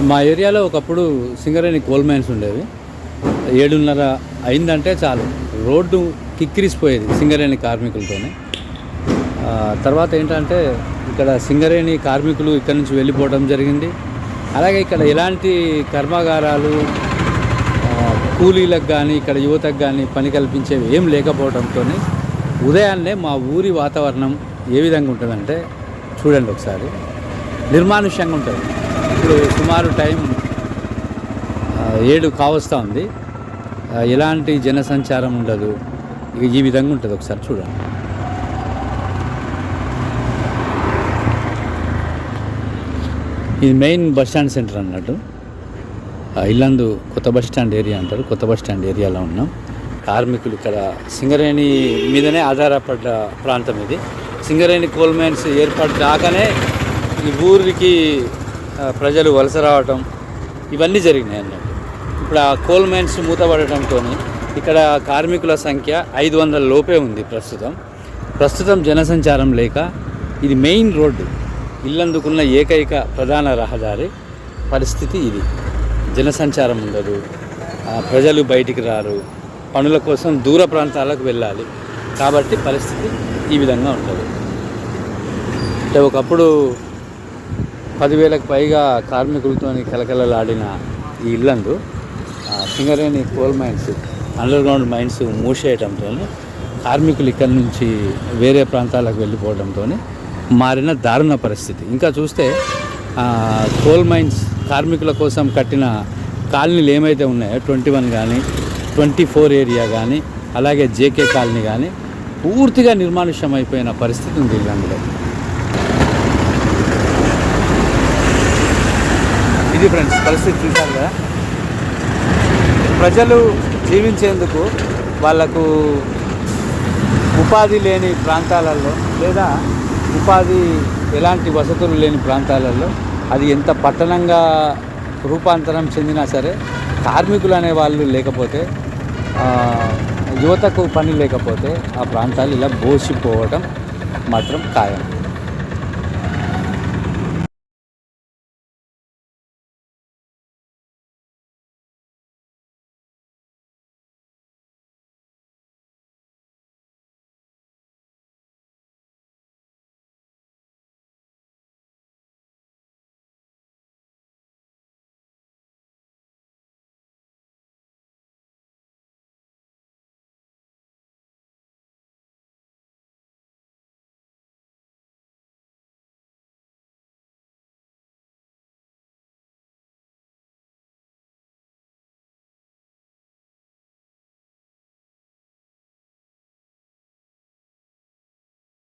మా ఏరియాలో ఒకప్పుడు సింగరేణి కోల్ మైన్స్ ఉండేవి. 7:30 అయిందంటే చాలు రోడ్డు కిక్కిరిసిపోయేది సింగరేణి కార్మికులతోనే. తర్వాత ఏంటంటే ఇక్కడ సింగరేణి కార్మికులు ఇక్కడి నుంచి వెళ్ళిపోవడం జరిగింది. అలాగే ఇక్కడ ఎలాంటి కర్మాగారాలు కూలీలకు కానీ ఇక్కడ యువతకు కానీ పని కల్పించేవి ఏం లేకపోవడంతో ఉదయాన్నే మా ఊరి వాతావరణం ఏ విధంగా ఉంటుందంటే చూడండి ఒకసారి, నిర్మానుష్యంగా ఉంటుంది. ఇప్పుడు సుమారు టైం 7 కావస్తూ ఉంది. ఎలాంటి జనసంచారం ఉండదు. ఇక ఈ విధంగా ఉంటుంది, ఒకసారి చూడండి. ఇది మెయిన్ బస్ స్టాండ్ సెంటర్ అన్నట్టు. ఇల్లందు కొత్త బస్ స్టాండ్ ఏరియా అంటారు. కొత్త బస్ స్టాండ్ ఏరియాలో ఉన్నాం. కార్మికులు ఇక్కడ సింగరేణి మీదనే ఆధారపడ్డ ప్రాంతం ఇది. సింగరేణి కోల్ మైన్స్ ఏర్పడ్డాకనే ఈ ఊరికి ప్రజలు వలస రావటం ఇవన్నీ జరిగినాయి అన్నట్టు. ఇప్పుడు ఆ కోల్ మైన్స్ మూతపడటంతో ఇక్కడ కార్మికుల సంఖ్య 500 లోపే ఉంది ప్రస్తుతం జనసంచారం లేక ఇది మెయిన్ రోడ్డు, ఇల్లందుకున్న ఏకైక ప్రధాన రహదారి పరిస్థితి ఇది. జనసంచారం ఉండదు, ప్రజలు బయటికి రారు, పనుల కోసం దూర ప్రాంతాలకు వెళ్ళాలి. కాబట్టి పరిస్థితి ఈ విధంగా ఉంటుంది. అంటే ఒకప్పుడు 10,000కు పైగా కార్మికులతో కలకలలాడిన ఈ Yellandu Singareni coal mines, underground mines మూసేయడంతో కార్మికులు ఇక్కడి నుంచి వేరే ప్రాంతాలకు వెళ్ళిపోవడంతో మారిన దారుణ పరిస్థితి. ఇంకా చూస్తే కోల్ మైన్స్ కార్మికుల కోసం కట్టిన కాలనీలు ఏమైతే ఉన్నాయో 21 కానీ 24 ఏరియా కానీ అలాగే జేకే కాలనీ కానీ పూర్తిగా నిర్మానుష్యం అయిపోయిన పరిస్థితి ఉంది అందులో. ఇది ఫ్రెండ్స్ పరిస్థితి చూశారు కదా. ప్రజలు జీవించేందుకు వాళ్ళకు ఉపాధి లేని ప్రాంతాలలో లేదా ఉపాధి ఎలాంటి వసతులు లేని ప్రాంతాలలో అది ఎంత పట్టణంగా రూపాంతరం చెందినా సరే కార్మికులు అనే వాళ్ళు లేకపోతే, యువతకు పని లేకపోతే ఆ ప్రాంతాలు ఇలా బోసిపోవడం మాత్రం ఖాయం.